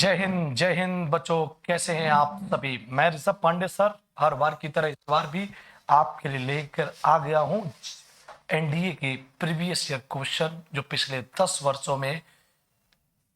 जय हिंद बच्चों, कैसे हैं आप सभी। मैं ऋषभ पांडे सर हर बार की तरह इस बार भी आपके लिए लेकर आ गया हूं एनडीए के प्रीवियस ईयर क्वेश्चन, जो पिछले 10 वर्षों में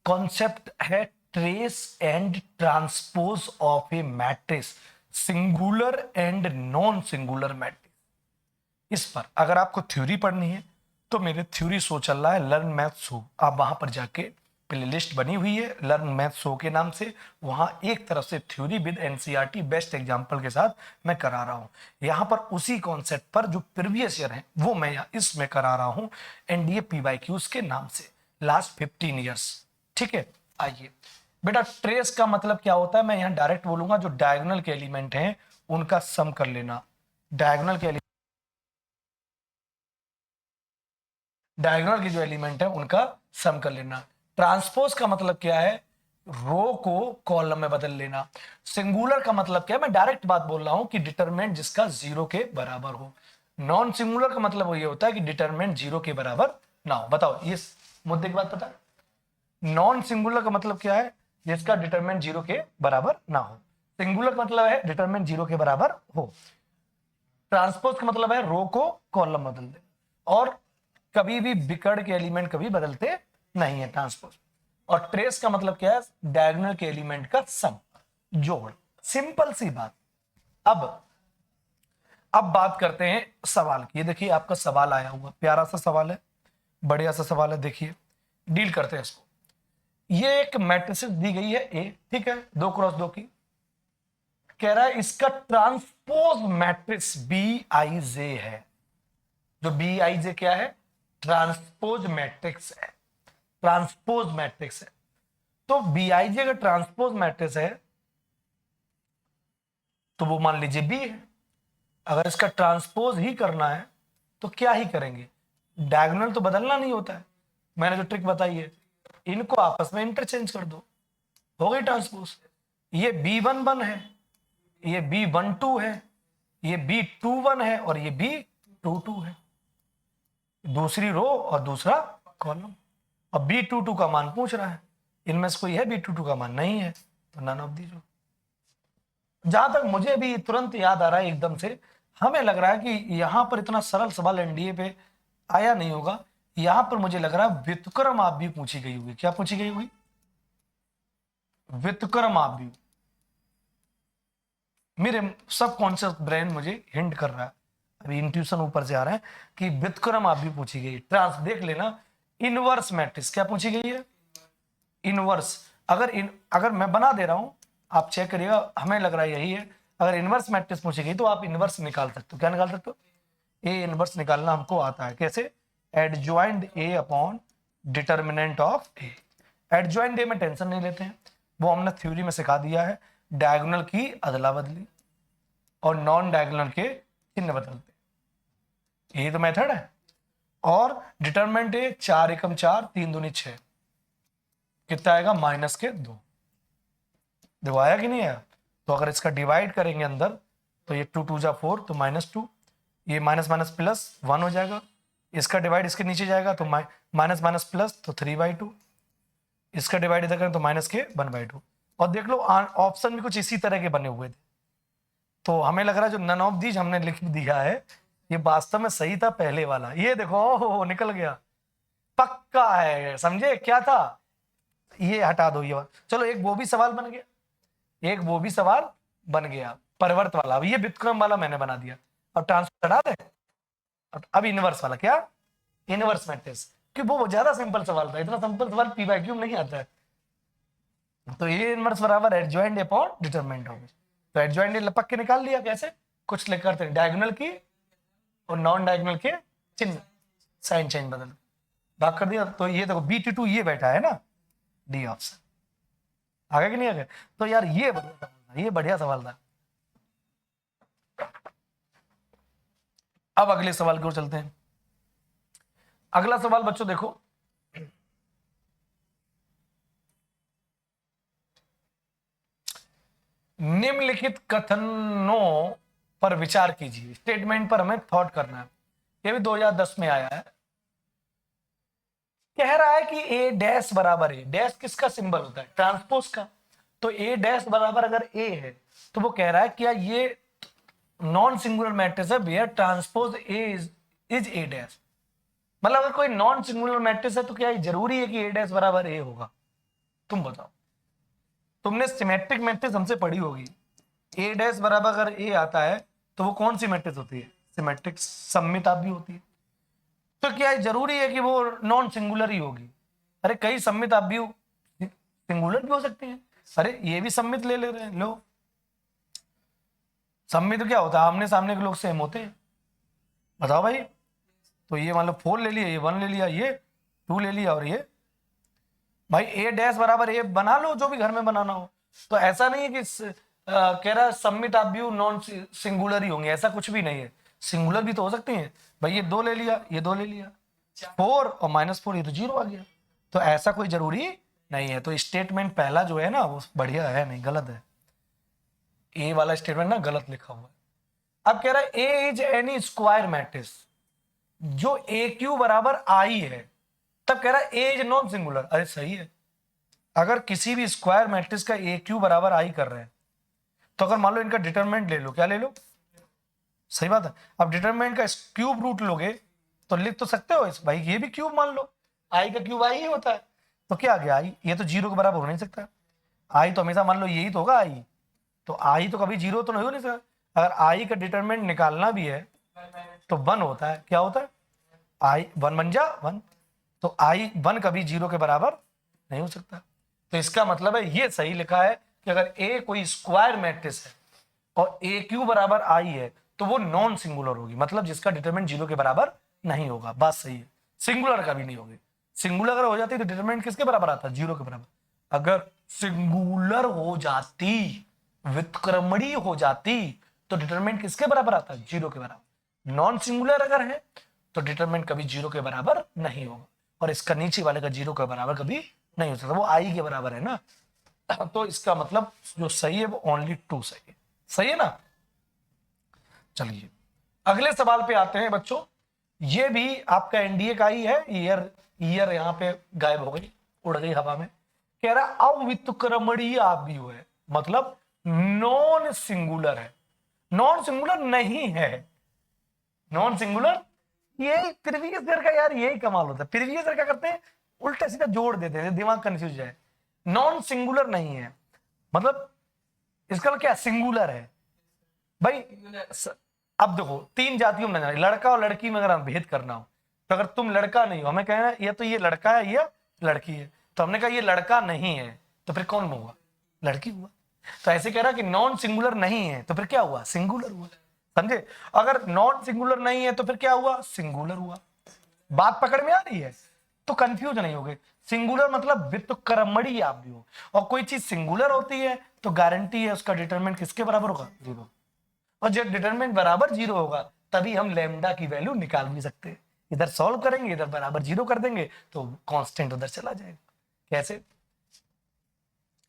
कॉन्सेप्ट है trace and transpose of A matrix, singular and non singular matrix. इस पर अगर आपको थ्योरी पढ़नी है तो मेरे थ्योरी शो चल रहा है लर्न मैथ शो, आप वहां पर जाके प्लेलिस्ट बनी हुई है लर्न मैथ शो के नाम से। वहां एक तरफ से theory with NCERT best example के साथ मैं करा रहा हूं। यहां पर उसी कॉन्सेप्ट पर जो प्रीवियस ईयर है वो मैं इसमें करा रहा हूं एनडीए पीवाईक्यूज के नाम से लास्ट 15 ईयर्स। ठीक है, आइए बेटा, ट्रेस का मतलब क्या होता है मैं यहां डायरेक्ट बोलूंगा। जो डायगोनल के एलिमेंट हैं उनका सम कर लेना। डायगोनल के जो एलिमेंट है उनका सम कर लेना। ट्रांसपोज का मतलब क्या है, रो को कॉलम में बदल लेना। सिंगुलर का मतलब क्या है, मैं डायरेक्ट बात बोल रहा हूं कि डिटरमिनेंट जिसका 0 के बराबर हो। नॉन सिंगुलर का मतलब ये होता है कि डिटरमिनेंट 0 के बराबर ना हो। बताओ ये मुद्दे की बात पता है। नॉन सिंगुलर का मतलब क्या है, जिसका डिटरमिनेंट 0 के बराबर ना हो। सिंगुलर का मतलब है डिटरमिनेंट 0 के बराबर हो। ट्रांसपोज का मतलब है रो को कॉलम बदल दे, और कभी भी बिकड़ के एलिमेंट कभी बदलते नहीं है ट्रांसपोज। और ट्रेस का मतलब क्या है, डायगोनल के एलिमेंट का सम, जोड़। सिंपल सी बात। अब बात करते हैं सवाल की। देखिए आपका सवाल आया हुआ, प्यारा सा सवाल है, बढ़िया सा सवाल है। देखिए डील करते हैं इसको। ये एक मैट्रिक्स दी गई है ए, ठीक है, 2x2 की। कह रहा है इसका ट्रांसपोज मैट्रिक्स बी आई जे है। जो बी आई जे क्या है, ट्रांसपोज मैट्रिक्स है। ट्रांसपोज मैट्रिक्स है तो बी आई जे का ट्रांसपोज मैट्रिक्स है तो वो मान लीजिए बी है। अगर इसका ट्रांसपोज ही करना है तो क्या ही करेंगे, डायगोनल तो बदलना नहीं होता है। मैंने जो ट्रिक बताई है, इनको आपस में इंटरचेंज कर दो, हो गई ट्रांसपोज। ये B11 है, ये B12 है, ये B21 है और ये B22 है। दूसरी रो और दूसरा कॉलम। अब B22 का मान पूछ रहा है, इनमें से कोई है B22 का मान? नहीं है, तो नन ऑफ दीज। जहां तक मुझे भी तुरंत याद आ रहा है एकदम से, हमें लग रहा है कि यहां पर इतना सरल सवाल एनडीए पे आया नहीं होगा। यहां पर मुझे लग रहा है व्युत्क्रम आप भी पूछी गई होगी। क्या पूछी गई होगी? व्युत्क्रम आप भी। मेरे सबकॉन्शियस ब्रेन मुझे हिंट कर रहा है, अभी इंट्यूशन ऊपर से आ रहा है कि व्युत्क्रम आप भी पूछी गई। ट्रांस देख लेना, इनवर्स मैट्रिक्स क्या पूछी गई है, इनवर्स। अगर मैं बना दे रहा हूं, आप चेक करिएगा, हमें लग रहा है यही है। अगर इनवर्स मैट्रिक्स पूछी गई तो आप इनवर्स निकाल सकते हो। क्या निकाल सकते हो? ए इनवर्स निकालना हमको आता है। कैसे? Adjoint A upon determinant of A. Adjoint A में टेंशन नहीं लेते हैं, वो हमने थ्योरी में सिखा दिया है। डायगोनल की अदला बदली और नॉन डायगोनल के चिन्ह बदलते, यही तो मेथड है। और डिटर्मिनेंट ए 4 एकम 4, 3 दूनी 6, कितना आएगा? -2। देखो आया कि नहीं आया? तो अगर इसका डिवाइड करेंगे अंदर तो ये 2 2 जा 4, तो -2, ये माइनस माइनस प्लस 1 हो जाएगा। इसका डिवाइड इसके नीचे जाएगा तो माइनस माइनस प्लस, तो 3/2। इसका डिवाइड इधर करें तो -1/2। और देख लो ऑप्शन भी कुछ इसी तरह के बने हुए थे। तो हमें लग रहा है जो नन ऑफ दीज हमने लिख दिया है ये वास्तव में सही था पहले वाला। ये देखो ओहो निकल गया, पक्का है। समझे क्या था? ये हटा दो ये। चलो एक वो भी सवाल बन गया, एक वो भी सवाल बन गया परिवर्त वाला। अब ये व्युत्क्रम वाला मैंने बना दिया। अब ट्रांसफर हटा दे। अब इनवर्स वाला, क्या? इनवर्स मैट्रिक्स, कि वो ज्यादा सिंपल सवाल था। इतना सिंपल सवाल पीवाईक्यू में नहीं आता है। तो ये इनवर्स बराबर एडजॉइंट अपॉन डिटरमिनेंट होगा। तो एडजॉइंट लपक के निकाल लिया। कैसे? कुछ लिख करते डायगोनल की और नॉन डायगोनल के चिन्ह, साइन चेंज बदल भाग कर दिया। तो ये देखो B22 ये बैठा है ना, डी ऑप्शन। आ गया कि नहीं आ गया? तो यार ये बढ़िया सवाल था। अब अगले सवाल की ओर चलते हैं। अगला सवाल बच्चों देखो, निम्नलिखित कथनों पर विचार कीजिए। स्टेटमेंट पर हमें थॉट करना है। ये भी 2010 में आया है। कह रहा है कि ए डैश बराबर है। डैश किसका सिंबल होता है? ट्रांसपोज का। तो ए डैश बराबर अगर ए है तो वो कह रहा है क्या ये नॉन सिंगुलर मैट्रिक्स है भैया, transpose A is a dash. मतलब अगर कोई नॉन सिंगुलर मैट्रिक्स है तो क्या जरूरी है कि ए डैश बराबर ए होगा? तुम बताओ, तुमने सिमेट्रिक मैट्रिक्स हमसे पढ़ी होगी, ए डैश बराबर अगर ए आता है तो वो कौन सी मैट्रिक्स होती है? सिमेट्रिक सममित भी होती है। तो क्या जरूरी है कि वो नॉन सिंगुलर ही होगी? अरे कई सममित भी सिंगुलर भी हो सकती है। अरे ये भी सममित ले रहे हैं, लो सममित क्या होता है? आमने सामने के लोग सेम होते हैं। बताओ भाई, तो ये मान लो 4 ले लिया, ये 1 ले लिया, ये 2 ले लिया, और ये भाई ए डैश बराबर ए बना लो जो भी घर में बनाना हो। तो ऐसा नहीं है कि कह रहा सममित भी नॉन सिंगुलर ही होंगे, ऐसा कुछ भी नहीं है, सिंगुलर भी तो हो सकती है। भाई ये 2 ले लिया, ये 2 ले लिया, 4 और -4, ये तो 0 आ गया। तो ऐसा कोई जरूरी नहीं है। तो स्टेटमेंट पहला जो है ना वो बढ़िया है, नहीं गलत है। ए वाला स्टेटमेंट ना गलत लिखा हुआ है। अब कह रहा है ए इज एनी स्क्वायर मैट्रिक्स जो ए क्यू बराबर आई है, तब कह रहा है ए इज नॉन सिंगुलर। अरे सही है, अगर किसी भी स्क्वायर मैट्रिक्स का ए क्यू बराबर आई कर रहे हैं तो अगर मान लो इनका डिटरमिनेंट ले लो, क्या ले लो? सही बात है। अब डिटरमिनेंट का क्यूब रूट लोगे तो लिख तो सकते हो इस भाई, ये भी क्यूब मान लो, आई का क्यूब आई ही होता है। तो क्या आ गया आई? ये तो 0 के बराबर हो नहीं सकता। आई तो हमेशा मान लो यही तो होगा आई, तो आई तो कभी 0 तो नहीं हो नहीं सकता। अगर आई का डिटरमिनेंट निकालना भी है तो 1 होता है। क्या होता है? आई 1 बन जा 1, तो आई 1 कभी 0 के बराबर नहीं हो सकता। तो इसका मतलब है ये सही लिखा है कि अगर ए कोई स्क्वायर मैट्रिक्स है और ए क्यू बराबर आई है तो वो नॉन सिंगुलर होगी, मतलब जिसका डिटरमिनेंट 0 के बराबर नहीं होगा। बात सही है, सिंगुलर कभी नहीं होगी। सिंगुलर अगर हो जाती तो डिटरमिनेंट किसके बराबर आता? 0 के बराबर। अगर सिंगुलर हो जाती, व्युत्क्रमणीय हो जाती, तो डिटरमिनेंट किसके बराबर आता? 0 के बराबर। नॉन सिंगुलर अगर है तो डिटरमिनेंट कभी 0 के बराबर नहीं होगा, और इसका नीचे वाले का 0 के बराबर कभी नहीं हो सकता, वो आई के बराबर है ना। तो इसका मतलब जो सही है वो ओनली 2 सही है। सही है ना? चलिए अगले सवाल पे आते हैं बच्चों। ये भी आपका एनडीए का ही है। ईयर यहाँ पे गायब हो गई, उड़ गई हवा में। कह रहा अव्युत्क्रमणीय आव्यूह है, मतलब नॉन सिंगुलर है। नॉन सिंगुलर नहीं है, नॉन सिंगुलर। यही प्रीवियस ईयर का यार यही कमाल होता है। प्रीवियस ईयर क्या करते हैं, उल्टा सीधा जोड़ देते हैं, दिमाग कंफ्यूज जाए। नॉन सिंगुलर नहीं है मतलब इसका क्या सिंगुलर है भाई। अब देखो 3 जातियों में लड़का और लड़की में अगर हम भेद करना हो तो अगर तुम लड़का नहीं हो, हमें कहना ये तो ये लड़का है ये लड़की है, तो हमने कहा ये लड़का नहीं है तो फिर कौन हुआ? लड़की हुआ। तो ऐसे कह रहा कि नॉन सिंगुलर नहीं है तो फिर क्या हुआ? सिंगुलर हुआ। समझे? अगर नॉन सिंगुलर नहीं है तो फिर क्या हुआ? सिंगुलर हुआ। बात पकड़ में आ रही है? तो कंफ्यूज नहीं होगे। सिंगुलर मतलब व्युत्क्रमणीय आव्यूह, और कोई चीज सिंगुलर होती है तो गारंटी है उसका डिटरमिनेंट किसके बराबर होगा? 0। और जब डिटरमिनेंट बराबर 0 होगा तभी हम लैम्डा की वैल्यू निकाल भी सकते हैं। इधर सॉल्व करेंगे, इधर बराबर 0 कर देंगे तो कांस्टेंट उधर चला जाएगा। कैसे?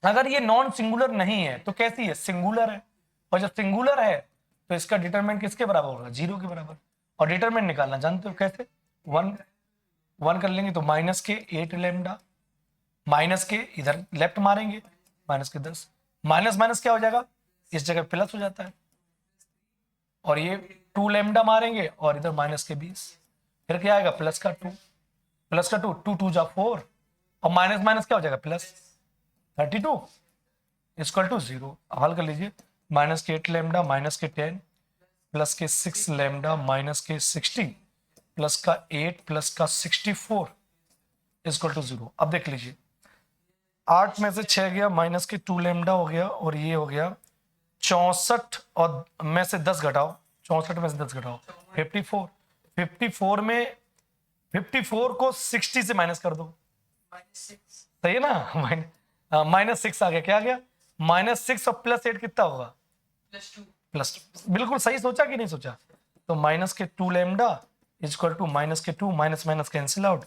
अगर ये नॉन सिंगुलर नहीं है तो कैसी है? सिंगुलर है। और जब सिंगुलर है तो इसका डिटरमिनेंट किसके बराबर होगा? 0 के बराबर। और डिटरमिनेंट निकालना जानते हो कैसे? 1 कर लेंगे तो माइनस के 8 लैम्डा, माइनस के इधर लेफ्ट मारेंगे माइनस के 10, माइनस माइनस क्या हो जाएगा? इस जगह प्लस हो जाता है, और ये 2 लैम्डा मारेंगे और इधर माइनस के 20, फिर क्या आएगा? प्लस का 2, प्लस का 2, 2 2 जा 4, और माइनस माइनस क्या हो जाएगा? Plus 32 equal to 0। हल कर लीजिए। माइनस के 8 लैम्डा माइनस के 10 प्लस के 6 लैम्डा माइनस के 60 प्लस का 8 प्लस का 64 इक्वल टू 0। अब देख लीजिए 8 में से 6 गया, माइनस के 2 लैम्डा हो गया, और ये हो गया 64, और में से 10 घटाओ, 64 में से 10 घटाओ 54। 54 में 54 को 60 से माइनस कर दो, सही है ना? -6 आ गया। क्या आ गया? -6 और +8 कितना होगा? +2। बिल्कुल सही सोचा कि नहीं सोचा? तो माइनस के 2 लैम्डा इक्वल टू माइनस के 2, माइनस माइनस कैंसिल आउट।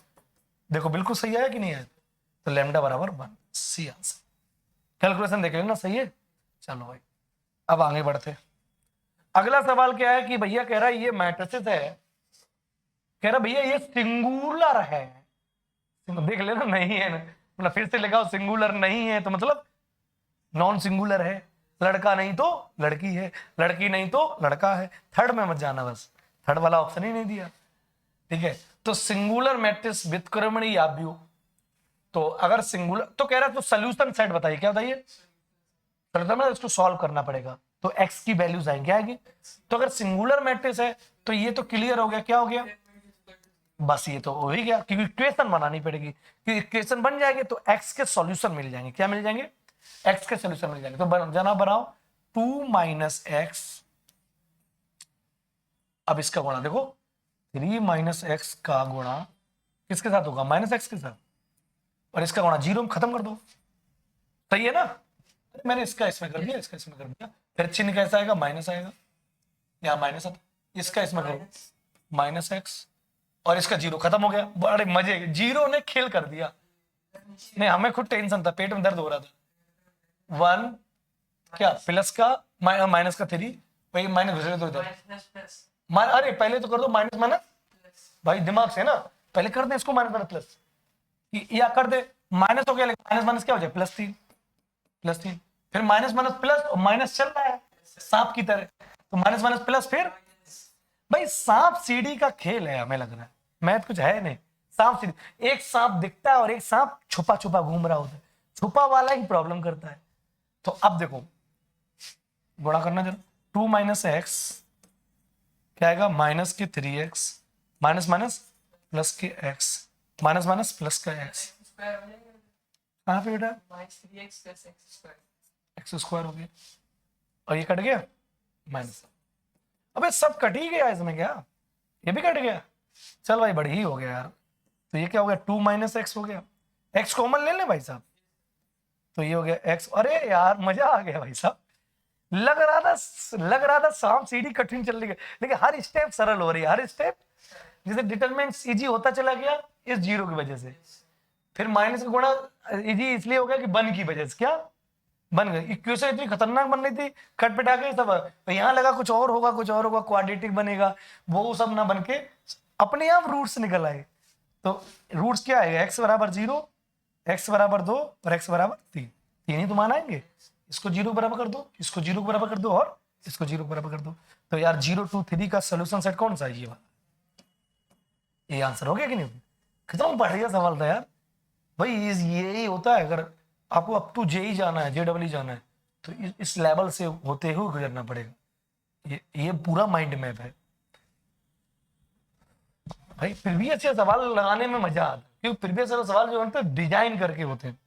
देखो बिल्कुल सही आया कि नहीं आया? तो लैम्डा बराबर 1। C answer. कैलकुलेशन देख लेना, सही है। चलो भाई अब आगे बढ़ते। अगला सवाल क्या है कि भैया कह रहा है ये मैट्रिसेस है, कह रहा भैया ये सिंगुलर है। देख लेना नहीं है ना, फिर से लगाओ सिंगुलर नहीं है तो मतलब नॉन सिंगुलर है, लड़का नहीं तो लड़की है, लड़की नहीं तो लड़का है, थर्ड में मत जाना, बस थर्ड वाला ऑप्शन ही नहीं दिया। ठीक है, तो सिंगुलर मैट्रिक्स व्युत्क्रमणीय आव्यूह, तो अगर सिंगुलर तो कह रहा है तो सोल्यूशन सेट बताइए, क्या बताइए, इसको सॉल्व करना पड़ेगा, तो x की वैल्यूज आएंगे, क्या आएगी, तो अगर सिंगुलर मैट्रिक्स है तो ये तो क्लियर हो गया, क्या हो गया, बस ये तो हो ही गया, क्योंकि इक्वेशन बनानी पड़ेगी, क्योंकि इक्वेशन बन जाएगी तो x के सॉल्यूशन मिल जाएंगे, क्या मिल जाएंगे, x के सॉल्यूशन मिल जाएंगे। तो जना बनाओ 2 माइनस एक्स, अब इसका गुणा देखो 3 माइनस एक्स का गुणा किसके साथ होगा, माइनस एक्स के साथ, और इसका गुणा जीरो में खत्म कर दो, सही है ना, मैंने इसका इसमें कर दिया, इसका इसमें कर दिया, फिर चिन्ह कैसा आएगा, माइनस आएगा, यहाँ माइनस आता, इसका इसमें करो माइनस एक्स, और इसका जीरो, खत्म हो गया, बड़े मजे, जीरो ने खेल कर दिया, नहीं हमें खुद टेंशन था, पेट में दर्द हो रहा था, 1 क्या प्लस का माइनस का 3, भाई माइनस घुसे तो इधर, अरे पहले तो कर दो माइनस माइनस, भाई दिमाग से ना, पहले कर दे इसको माइनस माइनस प्लस, या कर दे माइनस हो गया, लेकिन माइनस माइनस क्या हो जाए, +3, फिर माइनस माइनस प्लस, और माइनस चल रहा है सांप की तरह, तो माइनस माइनस प्लस, फिर भाई सांप सीढ़ी का खेल है, हमें लग रहा है मैथ कुछ है नहीं, सांप सीढ़ी, एक सांप दिखता है और एक सांप छुपा छुपा घूम रहा होता है, छुपा वाला ही प्रॉब्लम करता है। तो अब देखो गुणा करना जरा, 2 माइनस एक्स क्या आएगा, माइनस के 3x, माइनस माइनस प्लस के x, माइनस माइनस प्लस का x, कहाँ पे बेटा, एक्स स्क्वायर हो गया, और ये कट गया माइनस, अबे सब कट ही गया इसमें, क्या ये भी कट गया, चल भाई बढ़ी ही हो गया यार, तो ये क्या हो गया, 2 माइनस एक्स हो गया, एक्स कॉमन ले ले भाई साहब, तो ये हो गया एक्स, अरे यार मजा आ गया भाई साहब, लग रहा था सांप सीढ़ी कठिन चल रही है, लेकिन हर स्टेप सरल हो रही है, हर स्टेप, जैसे डिटरमिनेंट इजी होता चला गया इस जीरो की वजह से, फिर माइनस का गुणा इजी इसलिए हो गया कि बन की वजह से, क्या बन गई, इक्वेशन इतनी खतरनाक बन रही थी, कट पिटा के सब, तो यहाँ लगा कुछ और होगा, कुछ और होगा, क्वाड्रेटिक बनेगा, वो सब ना बन के अपने आप रूट्स निकल आए, तो रूट्स क्या आएगा, x बराबर 0, x बराबर 2 और x बराबर 3, तीन ही तो मान आएंगे, इसको 0 बराबर कर दो, इसको 0 बराबर कर दो, और इसको 0 बराबर कर दो, तो यार 0 2 3 का सोल्यूशन सेट कौन सा है, ये वाला, ये आंसर हो गया कि नहीं, कितना बढ़िया सवाल था यार भाई, यही होता है, अगर आपको अप टू जेई जाना है, जेडब्ल्यू जाना है, तो इस लेवल से होते हुए गुजरना पड़ेगा, ये पूरा माइंड मैप है भाई, प्रीवियस अच्छे सवाल लगाने में मजा आता है, क्योंकि प्रीवियस सवाल जो होते हैं डिजाइन करके होते हैं,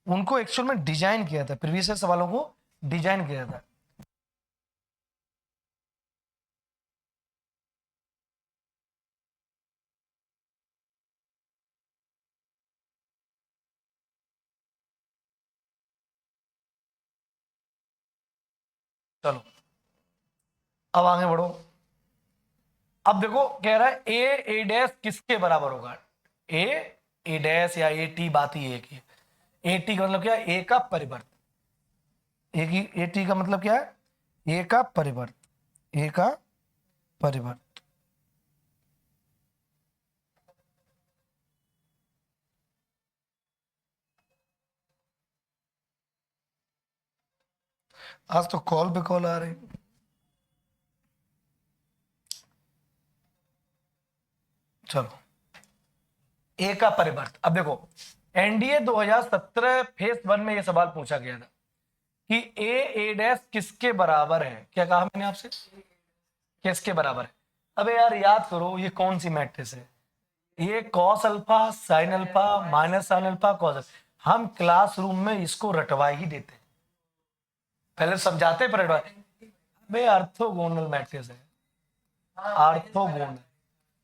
उनको एक्चुअल में डिजाइन किया था, प्रीवियस सवालों को डिजाइन किया था। चलो अब आगे बढ़ो, अब देखो कह रहा है ए डैश किसके बराबर होगा, ए डैश या ए टी, बात ही एक है, ए टी का मतलब क्या है, ए का परिवर्त, ए टी का मतलब क्या है, ए का परिवर्त, ए का परिवर्त, आज तो कॉल पे कॉल आ रही, चलो ए का परिवर्त, अब देखो एनडीए 2017 फेज 1 में यह सवाल पूछा गया था कि ए डैश किसके बराबर है, क्या कहा मैंने आपसे, किसके बराबर है, अबे यार याद करो ये कौन सी मैट्रिक्स है, ये cos alpha sine alpha minus sine alpha cos, हम क्लासरूम में इसको रटवा ही देते, पहले समझाते पर अबे ऑर्थोगोनल मैट्रिक्स है, ऑर्थोगोनल,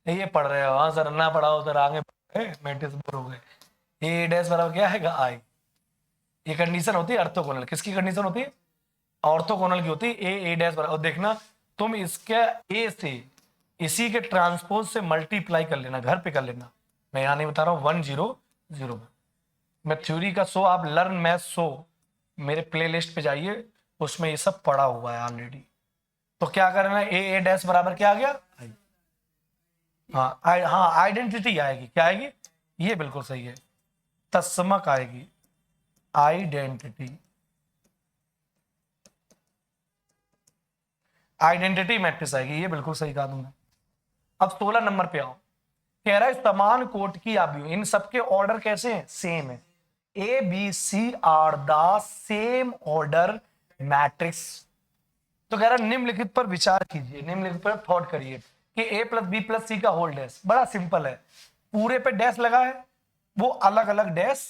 ये पढ़ रहे हो, हाँ सर ना पढ़ाओ सर, आगे मैट्रिक्स बोर हो गए, ए डैश बराबर क्या है, आई, ये कंडीशन होती है ऑर्थोगोनल, किसकी कंडीशन होती है, ऑर्थोगोनल की होती है, ए डैश बराबर, और देखना तुम इसके ए से इसी के ट्रांसपोज से मल्टीप्लाई कर लेना, घर पे कर लेना, मैं यहाँ नहीं बता रहा हूँ, 100 में, मैं थ्योरी का शो, आप लर्न मैथ शो मेरे प्लेलिस्ट पे जाइए, उसमें ये सब पड़ा हुआ है ऑलरेडी, तो क्या करना है, ए डैश बराबर क्या आ गया, हाँ हाँ आइडेंटिटी आएगी, क्या आएगी, ये बिल्कुल सही है, तस्मक आएगी, आइडेंटिटी, आइडेंटिटी मैट्रिक्स आएगी, ये बिल्कुल सही कहा तुमने। अब 16 नंबर पे आओ, कह रहा है समान कोट की आव्यूह, इन सबके ऑर्डर कैसे हैं, सेम है। A B C are the same order matrix. तो कह रहा है निम्नलिखित पर विचार कीजिए, निम्नलिखित पर थॉट करिए कि ए प्लस बी प्लस सी का होल डैश। बड़ा सिंपल है, पूरे पे डैश लगा है, वो अलग अलग डैश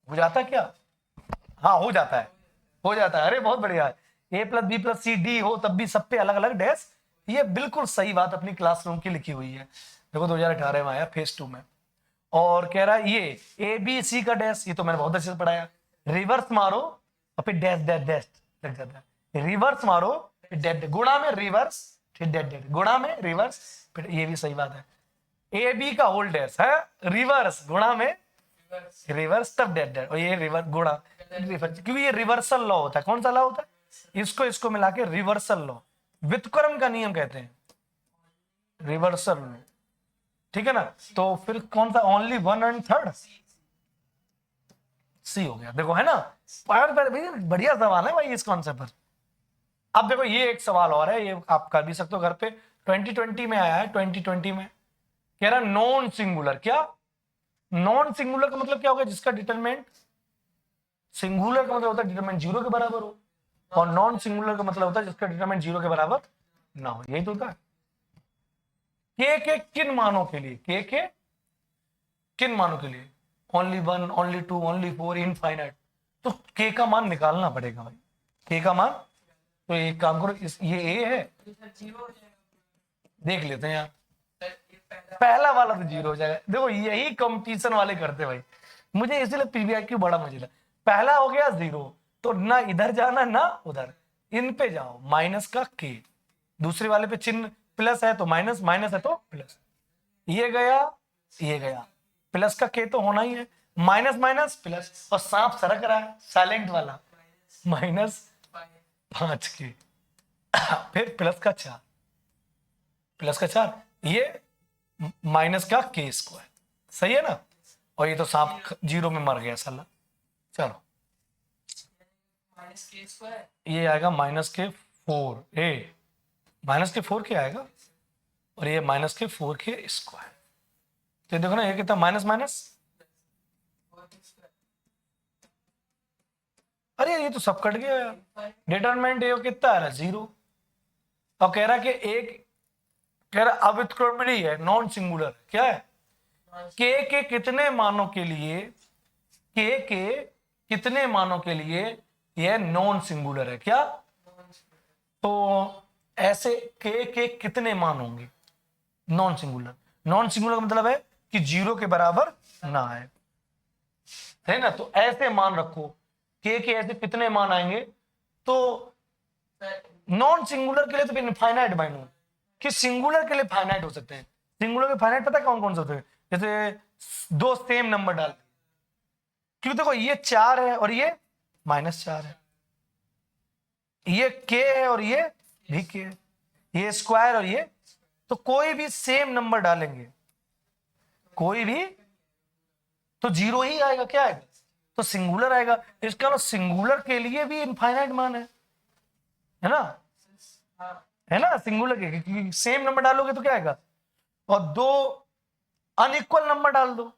हो जाता है क्या, हाँ हो जाता है, हो जाता है। अरे बहुत बढ़िया है, A plus B plus C D हो तब भी सब पे अलग अलग डैश। ये बिल्कुल सही बात अपनी क्लासरूम की लिखी हुई है, देखो 2018 में आया फेज 2 में। और कह रहा है ये ए बी सी का डैश, ये तो मैंने बहुत अच्छे से पढ़ाया, रिवर्स मारो और फिर डैश डैश डैश लग जाता है, रिवर्स मारो फिर डैश, गुणा में रिवर्स फिर डैश डैश, गुणा में रिवर्स फिर, ये भी सही बात है। ए बी का होल डैश है रिवर्स, गुणा में रिवर्स तब डैश डैश, और ये रिवर्स गुणा रिवर्स, क्योंकि ये रिवर्सल लॉ होता है। कौन सा लॉ होता है, इसको मिला के रिवर्सल लॉ, व्युत्क्रम का नियम कहते हैं, रिवर्सल लॉ, ठीक है ना। तो फिर कौन सा, ओनली 1 और 3 सी हो गया, देखो है ना। बढ़िया सवाल है भाई इस कॉन्सेप्ट पर। अब देखो ये एक सवाल और है, ये आप कर भी सकते हो घर पे, 2020 में आया है, 2020 में कह रहा नॉन सिंगुलर, क्या नॉन सिंगुलर का मतलब क्या होगा, जिसका डिटरमिनेंट, सिंगुलर का मतलब होता है डिटरमिनेंट 0 के बराबर हो, और नॉन सिंगुलर का मतलब होता है जिसका डिटरमिनेंट 0 के बराबर ना हो, यही तो होता है। के किन मानों के लिए, के किन मानों के लिए, ओनली 1, ओनली 2, ओनली 4, इनफाइनाइट। तो के का मान निकालना पड़ेगा भाई, के का मान। तो एक काम करो, ये ए है, देख लेते हैं यार, पहला वाला तो 0 हो जाएगा। देखो यही कंपटीशन वाले करते भाई, मुझे इसलिए पीवीआई क्यों बड़ा मजा, पहला हो गया 0, तो ना इधर जाना ना उधर, इन पे जाओ, माइनस का के, दूसरे वाले पे चिन्ह प्लस है तो माइनस, माइनस है तो प्लस, ये गया प्लस का के तो होना ही है, माइनस माइनस प्लस, और सांप सरक रहा है साइलेंट वाला, -5 के फिर प्लस का 4, ये माइनस का के स्क्वायर, सही है ना। और ये तो सांप 0 में मर गया साला। चलो ये आएगा -4 ए, -4 के आएगा, और ये -4 के स्क्वायर। तो देखो ना, ये कितना माइनस माइनस, अरे ये तो सब कट गया यार। डिटरमिनेंट ए कितना आ रहा है 0, और कह रहा कि एक, कह रहा अव्युत्क्रमणीय है, नॉन सिंगुलर, क्या है, के कितने मानों के लिए, के कितने मानों के लिए यह नॉन सिंगुलर है, क्या। तो ऐसे के कितने मान होंगे नॉन सिंगुलर, नॉन सिंगुलर का मतलब है कि 0 के बराबर ना है ना। तो ऐसे मान रखो, के ऐसे कितने मान आएंगे, तो नॉन सिंगुलर के लिए तो इनफाइनाइट माइनू, कि सिंगुलर के लिए फाइनाइट हो सकते हैं। सिंगुलर के फाइनाइट पता है कौन कौन से होते हैं, जैसे 2 सेम नंबर डाल, क्योंकि देखो ये 4 है और ये -4 है, ये के है और ये भी के है, ये स्क्वायर और ये, तो कोई भी सेम नंबर डालेंगे, कोई भी, तो 0 ही आएगा, क्या आएगा, तो सिंगुलर आएगा। इसका मतलब सिंगुलर के लिए भी इनफाइनाइट मान है ना, है ना। सिंगुलर के सेम नंबर डालोगे तो क्या आएगा, और 2 अनइक्वल नंबर डाल दो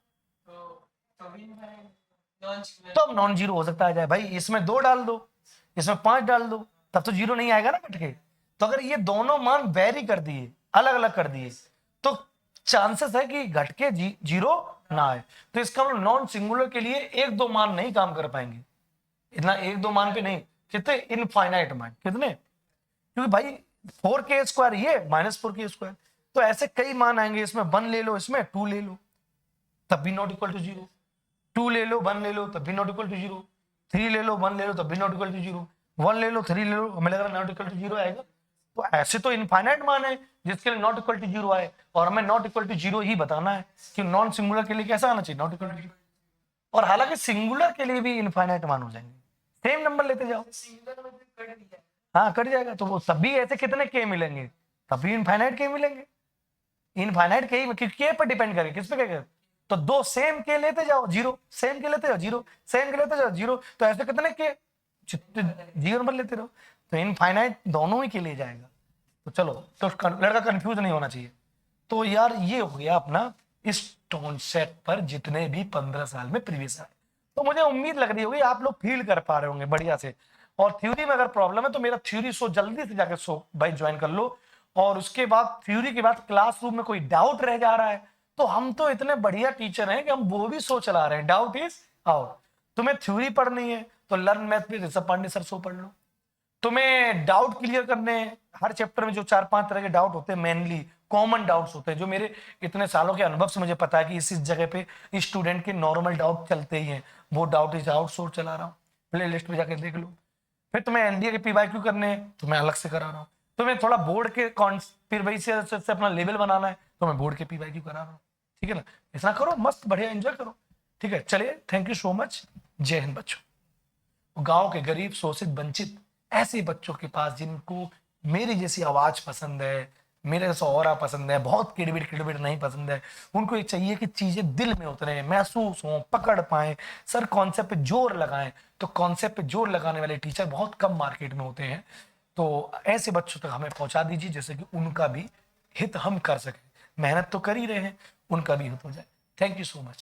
तो नॉन 0 हो सकता है भाई। इसमें 2 डाल दो, इसमें 5 डाल दो, तब तो 0 नहीं आएगा ना कट के। तो अगर ये दोनों मान वेरी कर दिए, अलग अलग कर दिए, तो चांसेस है कि घट के 0 ना आए। तो इसका मतलब नॉन सिंगुलर के लिए 1-2 मान नहीं काम कर पाएंगे, इतना 1-2 मान पे नहीं, कितने इनफाइनाइट मान, कितने, क्योंकि भाई 4k स्क्वायर ये -4k स्क्वायर, तो ऐसे कई मान आएंगे। इसमें 1 ले लो, इसमें 2 ले लो, तब भी नॉट इक्वल टू 0, 2 ले लो 1 ले लो तब भी नॉट इक्वल टू 0, 3 ले लो 1 ले लो तब भी नॉट इक्वल टू 0, 1 ले लो 3 ले लो, हमें लग रहा है नॉट इक्वल टू 0 आएगा। तो ऐसे तो इनफाइनाइट मान है जिसके लिए नॉट इक्वल टू 0 आए, और हमें नॉट इक्वल टू 0 ही बताना है कि नॉन सिंगुलर के लिए कैसा आना चाहिए, नॉट इक्वल टू 0। और हालांकि सिंगुलर के लिए भी इनफाइनाइट मान हो जाएंगे, सेम नंबर लेते जाओ, हाँ कट जाएगा। तो वो तब भी ऐसे कितने के मिलेंगे, तब भी इनफाइनाइट के मिलेंगे, इनफाइनाइट के ही, के पर डिपेंड करेंगे, किस पे करेंगे। तो 2 सेम के लेते जाओ 0, सेम के लेते जाओ 0, सेम के लेते जाओ 0, तो ऐसे कितने के 0 नंबर लेते रहो। तो इनफाइनाइट दोनों ही के लिए जाएगा। तो चलो, तो लड़का कंफ्यूज नहीं होना चाहिए। तो यार ये हो गया अपना इस टोन सेट पर जितने भी 15 साल में प्रीवियस आए। तो मुझे उम्मीद लग रही होगी आप लोग फील कर पा रहे होंगे बढ़िया से। और थ्योरी में अगर प्रॉब्लम है तो मेरा थ्योरी शो जल्दी से जाकर शो भाई ज्वाइन कर लो। और उसके बाद थ्योरी के बाद क्लासरूम में कोई डाउट रह जा रहा है तो हम तो इतने बढ़िया टीचर हैं कि हम वो भी शो चला रहे हैं, डाउट इज आउट। तुम्हें थ्योरी पढ़नी है तो लर्न मैथ भी ऋषभ पांडे सर शो पढ़ लो। तुम्हें डाउट क्लियर करने हैं, हर चैप्टर में जो 4-5 तरह के डाउट होते हैं, मेनली कॉमन डाउट्स होते हैं जो मेरे इतने सालों के अनुभव से मुझे पता है कि इस जगह पे स्टूडेंट के नॉर्मल डाउट चलते ही हैं, वो डाउट इज आउट सोर्स चला रहा हूँ, प्ले लिस्ट में जाके देख लो। फिर तुम्हें एनडीए के पीवाईक्यू करने हैं तो मैं अलग से करा रहा हूँ। तुम्हें थोड़ा बोर्ड के फिर वही से अपना लेवल बनाना है तो मैं बोर्ड के पीवाईक्यू करा रहा हूँ। ठीक है ना, ऐसा करो, मस्त बढ़िया एंजॉय करो। ठीक है, चलिए, थैंक यू सो मच। जय हिंद बच्चों। गांव के गरीब शोषित वंचित ऐसे बच्चों के पास जिनको मेरी जैसी आवाज पसंद है, मेरे जैसा ऑरा पसंद है, बहुत किड़बिड़ किड़बिड़ नहीं पसंद है, उनको ये चाहिए कि चीजें दिल में उतरे, महसूस हो, पकड़ पाए, सर कॉन्सेप्ट पे जोर लगाएं। तो कॉन्सेप्ट पे जोर लगाने वाले टीचर बहुत कम मार्केट में होते हैं। तो ऐसे बच्चों तक हमें पहुंचा दीजिए जैसे कि उनका भी हित हम कर सकें। मेहनत तो कर ही रहे हैं, उनका भी हित हो जाए। Thank you so much.